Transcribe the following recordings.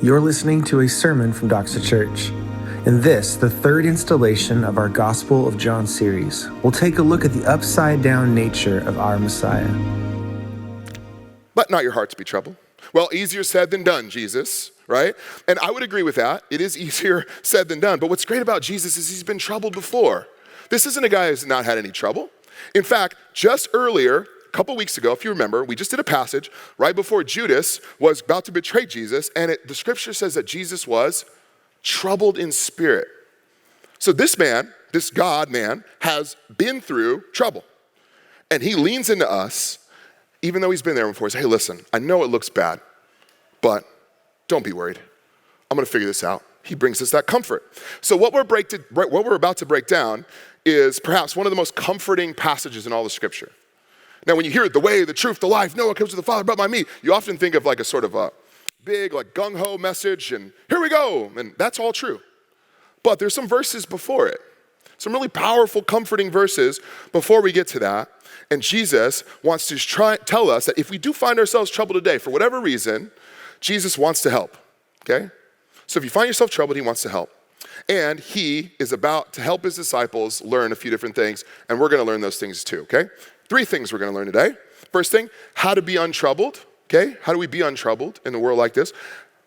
You're listening to a sermon from Doxa Church. In this, the third installation of our Gospel of John series, we'll take a look at the upside-down nature of our Messiah. Let not your hearts be troubled. Well, easier said than done, Jesus, right? And I would agree with that. It is easier said than done. But what's great about Jesus is he's been troubled before. This isn't a guy who's not had any trouble. In fact, just earlier, a couple weeks ago, if you remember, we just did a passage right before Judas was about to betray Jesus, and the scripture says that Jesus was troubled in spirit. So this man, this God man, has been through trouble. And he leans into us, even though he's been there before. He says, hey, listen, I know it looks bad, but don't be worried. I'm going to figure this out. He brings us that comfort. So what we're about to break down is perhaps one of the most comforting passages in all the scripture. Now, when you hear the way, the truth, the life, no one comes to the Father but by me, you often think of like a sort of a big, like gung-ho message, and here we go, and that's all true. But there's some verses before it, some really powerful, comforting verses before we get to that. And Jesus wants to tell us that if we do find ourselves troubled today, for whatever reason, Jesus wants to help, okay? So if you find yourself troubled, he wants to help. And he is about to help his disciples learn a few different things, and we're going to learn those things too, okay? 3 things we're going to learn today. First thing, how to be untroubled, okay? How do we be untroubled in a world like this?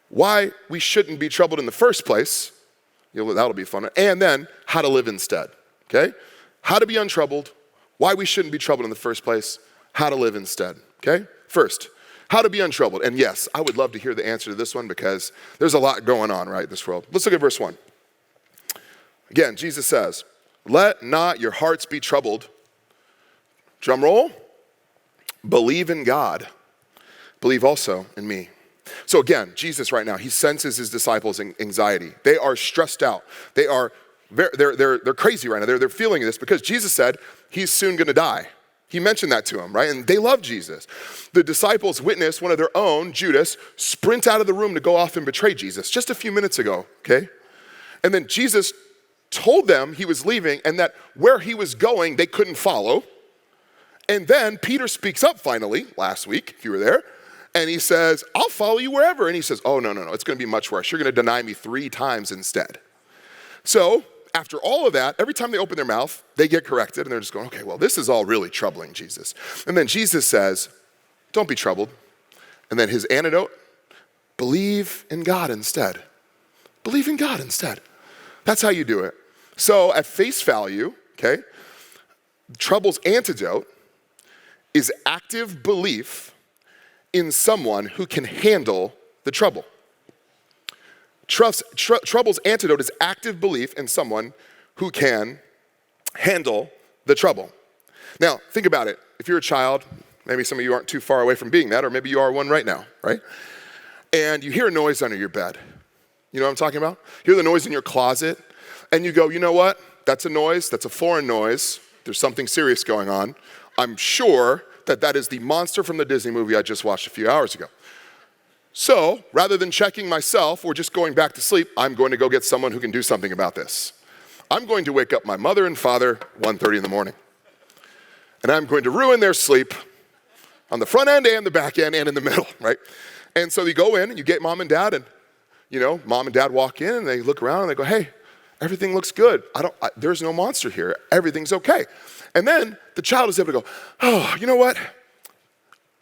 Why we shouldn't be troubled in the first place. That'll be fun. And then, how to live instead, okay? How to be untroubled, why we shouldn't be troubled in the first place, how to live instead, okay? First, how to be untroubled. And yes, I would love to hear the answer to this one because there's a lot going on, right, in this world. Let's look at verse 1. Again, Jesus says, let not your hearts be troubled. Drum roll. Believe in God. Believe also in me. So again, Jesus right now, he senses his disciples' anxiety. They are stressed out. They're crazy right now. They're feeling this because Jesus said he's soon going to die. He mentioned that to them, right? And they love Jesus. The disciples witnessed one of their own, Judas, sprint out of the room to go off and betray Jesus just a few minutes ago, okay? And then Jesus told them he was leaving and that where he was going, they couldn't follow. And then Peter speaks up finally, last week, if you were there, and he says, I'll follow you wherever. And he says, oh, no, it's going to be much worse. You're going to deny me 3 times instead. So after all of that, every time they open their mouth, they get corrected, and they're just going, okay, well, this is all really troubling, Jesus. And then Jesus says, don't be troubled. And then his antidote, believe in God instead. Believe in God instead. That's how you do it. So at face value, okay, trouble's antidote is active belief in someone who can handle the trouble. Trouble's antidote is active belief in someone who can handle the trouble. Now, think about it. If you're a child, maybe some of you aren't too far away from being that, or maybe you are one right now, right? And you hear a noise under your bed. You know what I'm talking about? You hear the noise in your closet, and you go, you know what? That's a noise. That's a foreign noise. There's something serious going on. I'm sure that is the monster from the Disney movie I just watched a few hours ago. So, rather than checking myself or just going back to sleep, I'm going to go get someone who can do something about this. I'm going to wake up my mother and father 1:30 in the morning. And I'm going to ruin their sleep on the front end and the back end and in the middle, right? And so you go in and you get mom and dad, and mom and dad walk in and they look around and they go, hey, everything looks good. There's no monster here. Everything's okay. And then the child is able to go, oh, you know what?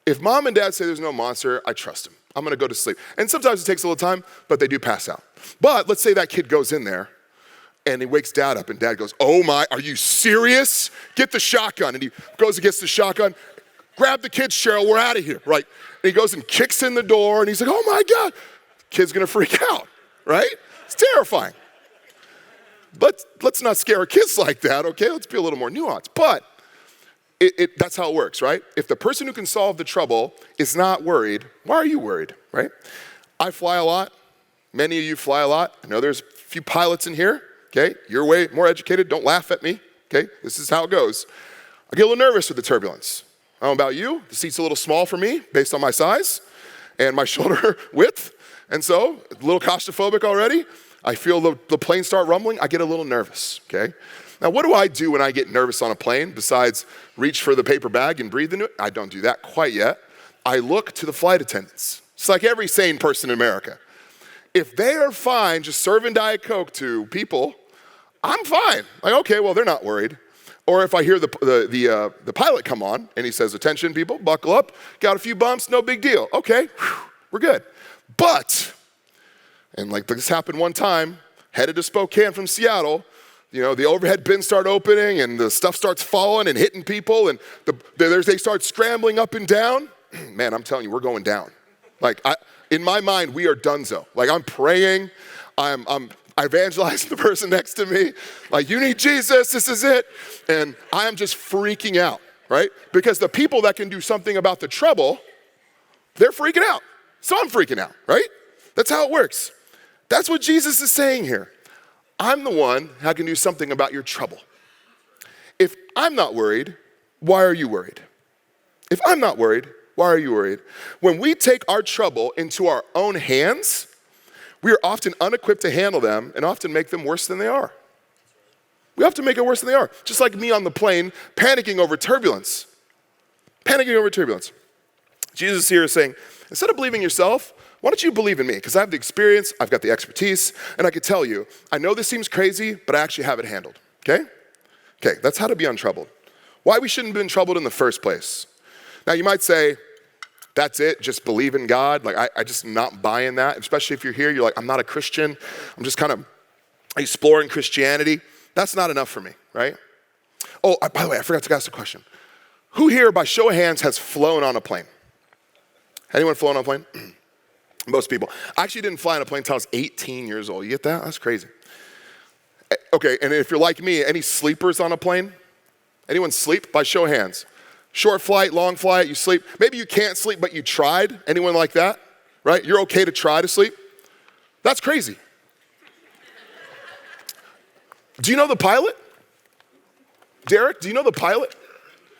If mom and dad say there's no monster, I trust them. I'm going to go to sleep. And sometimes it takes a little time, but they do pass out. But let's say that kid goes in there and he wakes dad up and dad goes, oh my, are you serious? Get the shotgun. And he goes and gets the shotgun. Grab the kids, Cheryl, we're out of here, right? And he goes and kicks in the door and he's like, oh my God. Kid's going to freak out, right? It's terrifying. But let's not scare our kids like that, okay? Let's be a little more nuanced. But that's how it works, right? If the person who can solve the trouble is not worried, why are you worried, right? I fly a lot. Many of you fly a lot. I know there's a few pilots in here, okay? You're way more educated. Don't laugh at me, okay? This is how it goes. I get a little nervous with the turbulence. I don't know about you. The seat's a little small for me based on my size and my shoulder width. And so, a little claustrophobic already. I feel the plane start rumbling, I get a little nervous, okay? Now, what do I do when I get nervous on a plane besides reach for the paper bag and breathe into it? I don't do that quite yet. I look to the flight attendants. It's like every sane person in America. If they are fine just serving Diet Coke to people, I'm fine. Like, okay, well, they're not worried. Or if I hear the pilot come on and he says, attention people, buckle up, got a few bumps, no big deal. Okay, we're good. But, and like this happened one time, headed to Spokane from Seattle, the overhead bins start opening and the stuff starts falling and hitting people and they start scrambling up and down. Man, I'm telling you, we're going down. Like, in my mind, we are donezo. Like, I'm praying, I'm evangelizing the person next to me. Like, you need Jesus, this is it. And I am just freaking out, right? Because the people that can do something about the trouble, they're freaking out. So I'm freaking out, right? That's how it works. That's what Jesus is saying here. I'm the one that can do something about your trouble. If I'm not worried, why are you worried? If I'm not worried, why are you worried? When we take our trouble into our own hands, we are often unequipped to handle them and often make them worse than they are. We often make it worse than they are. Just like me on the plane, panicking over turbulence. Panicking over turbulence. Jesus here is saying, instead of believing yourself, why don't you believe in me? Because I have the experience, I've got the expertise, and I can tell you, I know this seems crazy, but I actually have it handled, okay? Okay, that's how to be untroubled. Why we shouldn't have been troubled in the first place. Now you might say, that's it, just believe in God. Like, I just not buying that, especially if you're here, you're like, I'm not a Christian. I'm just kind of exploring Christianity. That's not enough for me, right? Oh, by the way, I forgot to ask a question. Who here, by show of hands, has flown on a plane? Anyone flown on a plane? Most people. I actually didn't fly on a plane until I was 18 years old. You get that? That's crazy. Okay, and if you're like me, any sleepers on a plane? Anyone sleep? By show of hands. Short flight, long flight, you sleep. Maybe you can't sleep, but you tried. Anyone like that? Right? You're okay to try to sleep? That's crazy. Do you know the pilot? Derek, do you know the pilot?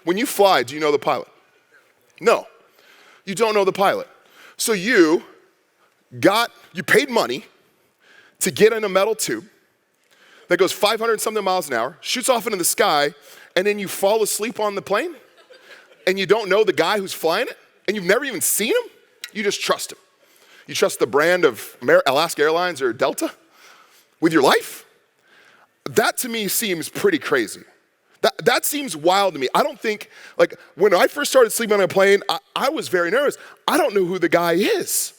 When you fly, do you know the pilot? No. You don't know the pilot. So you paid money to get in a metal tube that goes 500 something miles an hour, shoots off into the sky, and then you fall asleep on the plane? And you don't know the guy who's flying it, and you've never even seen him, you just trust him. You trust the brand of Alaska Airlines or Delta with your life? That to me seems pretty crazy. That seems wild to me. I don't think, like, when I first started sleeping on a plane, I was very nervous. I don't know who the guy is.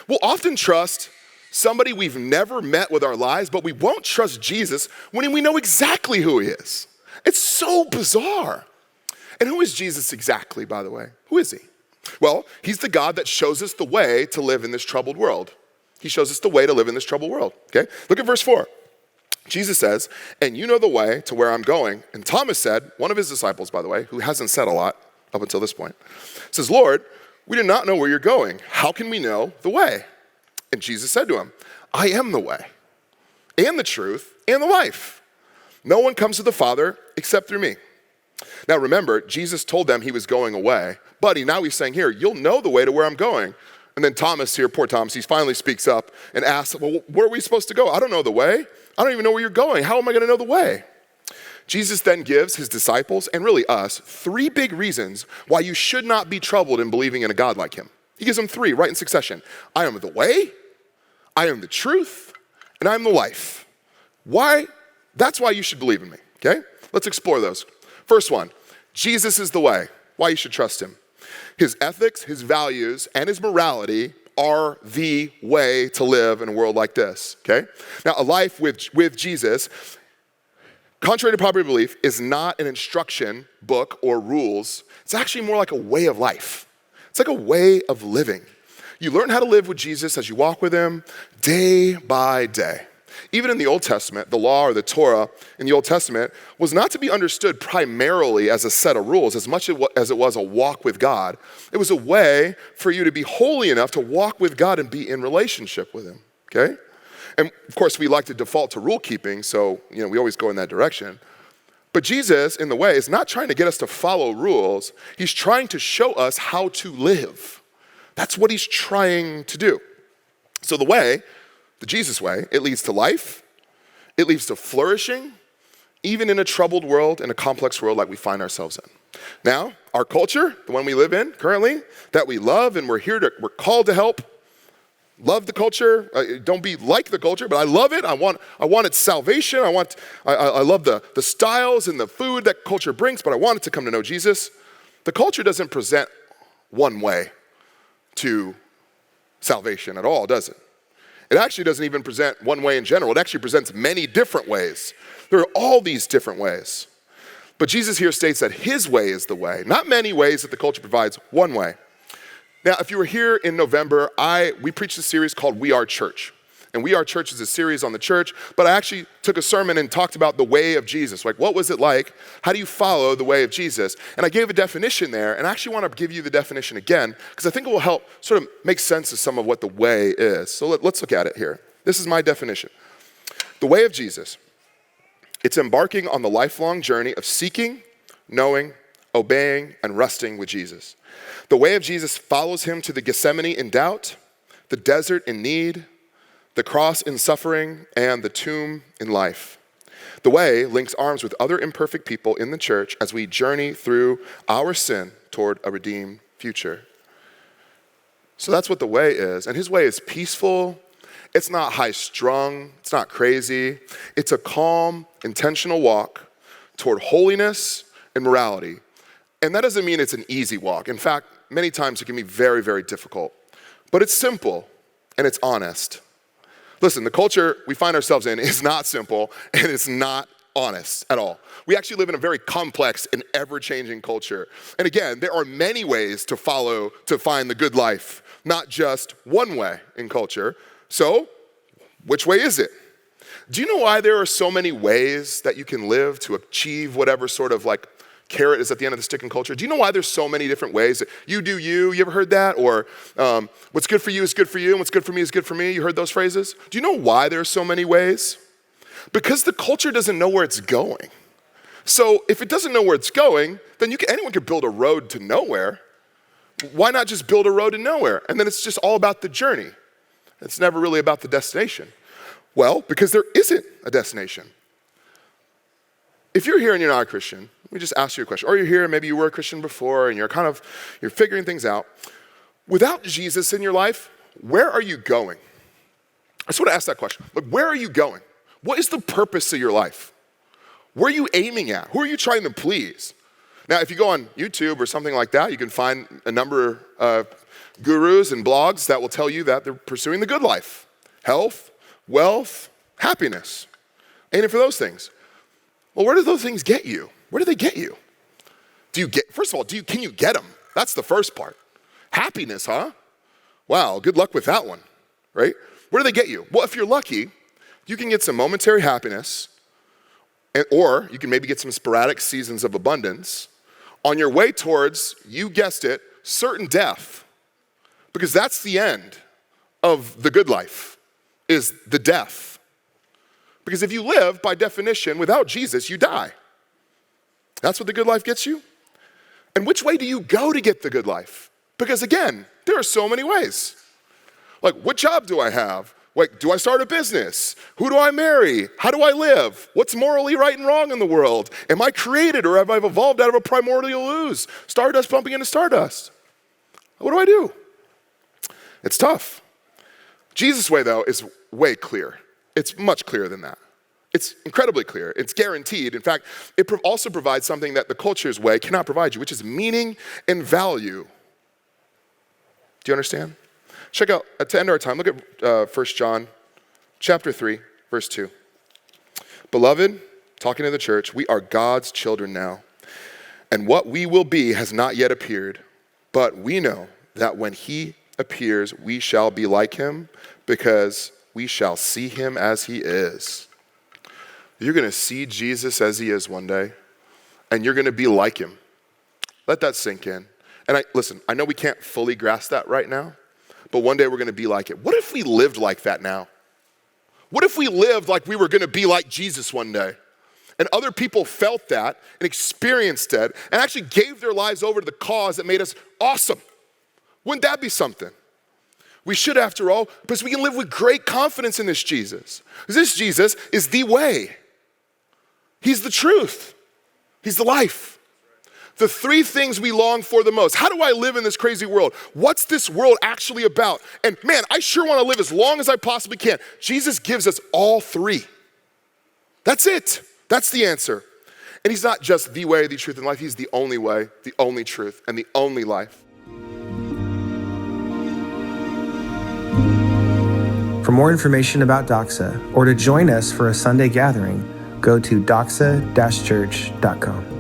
We'll often trust somebody we've never met with our lives, but we won't trust Jesus when we know exactly who he is. It's so bizarre. And who is Jesus exactly, by the way? Who is he? Well, he's the God that shows us the way to live in this troubled world. He shows us the way to live in this troubled world, okay? Look at verse 4. Jesus says, and you know the way to where I'm going. And Thomas said, one of his disciples, by the way, who hasn't said a lot up until this point, says, Lord, we do not know where you're going. How can we know the way? And Jesus said to him, I am the way and the truth and the life. No one comes to the Father except through me. Now remember, Jesus told them he was going away, but now he's saying here, you'll know the way to where I'm going. And then Thomas here, poor Thomas, he finally speaks up and asks, well, where are we supposed to go? I don't know the way. I don't even know where you're going. How am I going to know the way? Jesus then gives his disciples, and really us, 3 big reasons why you should not be troubled in believing in a God like him. He gives them 3 right in succession. I am the way, I am the truth, and I am the life. Why? That's why you should believe in me, okay? Let's explore those. First one, Jesus is the way. Why you should trust him. His ethics, his values, and his morality are the way to live in a world like this, okay? Now, a life with Jesus, contrary to popular belief, is not an instruction book or rules. It's actually more like a way of life. It's like a way of living. You learn how to live with Jesus as you walk with him day by day. Even in the Old Testament, the law or the Torah in the Old Testament was not to be understood primarily as a set of rules as much as it was a walk with God. It was a way for you to be holy enough to walk with God and be in relationship with him, okay? And of course, we like to default to rule keeping, so we always go in that direction. But Jesus, in the way, is not trying to get us to follow rules. He's trying to show us how to live. That's what he's trying to do. So the way, the Jesus way, it leads to life, it leads to flourishing, even in a troubled world, in a complex world like we find ourselves in. Now, our culture, the one we live in currently, that we love and we're called to help, love the culture. Don't be like the culture, but I love it. I want its salvation. I love the styles and the food that culture brings, but I want it to come to know Jesus. The culture doesn't present one way to salvation at all, does it? It actually doesn't even present one way in general. It actually presents many different ways. There are all these different ways. But Jesus here states that his way is the way. Not many ways that the culture provides, one way. Now, if you were here in November, we preached a series called We Are Church. And We Are Church is a series on the church, but I actually took a sermon and talked about the way of Jesus. Like, what was it like? How do you follow the way of Jesus? And I gave a definition there, and I actually want to give you the definition again, because I think it will help sort of make sense of some of what the way is. So let's look at it here. This is my definition. The way of Jesus. It's embarking on the lifelong journey of seeking, knowing, obeying, and resting with Jesus. The way of Jesus follows him to the Gethsemane in doubt, the desert in need, the cross in suffering, and the tomb in life. The way links arms with other imperfect people in the church as we journey through our sin toward a redeemed future. So that's what the way is. And his way is peaceful. It's not high-strung. It's not crazy. It's a calm, intentional walk toward holiness and morality. And that doesn't mean it's an easy walk. In fact, many times it can be very, very difficult. But it's simple and it's honest. Listen, the culture we find ourselves in is not simple and it's not honest at all. We actually live in a very complex and ever-changing culture. And again, there are many ways to follow to find the good life, not just one way in culture. So, which way is it? Do you know why there are so many ways that you can live to achieve whatever sort of like carrot is at the end of the stick in culture? Do you know why there's so many different ways? You do you. You ever heard that? Or what's good for you is good for you, and what's good for me is good for me. You heard those phrases? Do you know why there's so many ways? Because the culture doesn't know where it's going. So if it doesn't know where it's going, then anyone could build a road to nowhere. Why not just build a road to nowhere? And then it's just all about the journey. It's never really about the destination. Well, because there isn't a destination. If you're here and you're not a Christian, let me just ask you a question. Or you're here, maybe you were a Christian before and you're figuring things out. Without Jesus in your life, where are you going? I just want to ask that question. Like, where are you going? What is the purpose of your life? Where are you aiming at? Who are you trying to please? Now, if you go on YouTube or something like that, you can find a number of gurus and blogs that will tell you that they're pursuing the good life. Health, wealth, happiness. Aiming for those things. Well, where do those things get you? Where do they get you? First of all, can you get them? That's the first part. Happiness, huh? Wow, good luck with that one, right? Where do they get you? Well, if you're lucky, you can get some momentary happiness, or you can maybe get some sporadic seasons of abundance on your way towards, you guessed it, certain death. Because that's the end of the good life, is the death. Because if you live, by definition, without Jesus, you die. That's what the good life gets you. And which way do you go to get the good life? Because again, there are so many ways. Like, what job do I have? Like, do I start a business? Who do I marry? How do I live? What's morally right and wrong in the world? Am I created or have I evolved out of a primordial ooze? Stardust bumping into stardust. What do I do? It's tough. Jesus' way, though, is way clear. It's much clearer than that. It's incredibly clear. It's guaranteed. In fact, it also provides something that the culture's way cannot provide you, which is meaning and value. Do you understand? Check out, to end our time, look at 1 John chapter 3, verse 2. Beloved, talking to the church, we are God's children now, and what we will be has not yet appeared, but we know that when he appears, we shall be like him, because we shall see him as he is. You're going to see Jesus as he is one day, and you're going to be like him. Let that sink in. And listen, I know we can't fully grasp that right now, but one day we're going to be like it. What if we lived like that now? What if we lived like we were going to be like Jesus one day? And other people felt that and experienced it and actually gave their lives over to the cause that made us awesome. Wouldn't that be something? We should, after all, because we can live with great confidence in this Jesus. This Jesus is the way. He's the truth. He's the life. The three things we long for the most. How do I live in this crazy world? What's this world actually about? And man, I sure want to live as long as I possibly can. Jesus gives us all three. That's it. That's the answer. And he's not just the way, the truth, and life. He's the only way, the only truth, and the only life. For more information about Doxa or to join us for a Sunday gathering, go to doxa-church.com.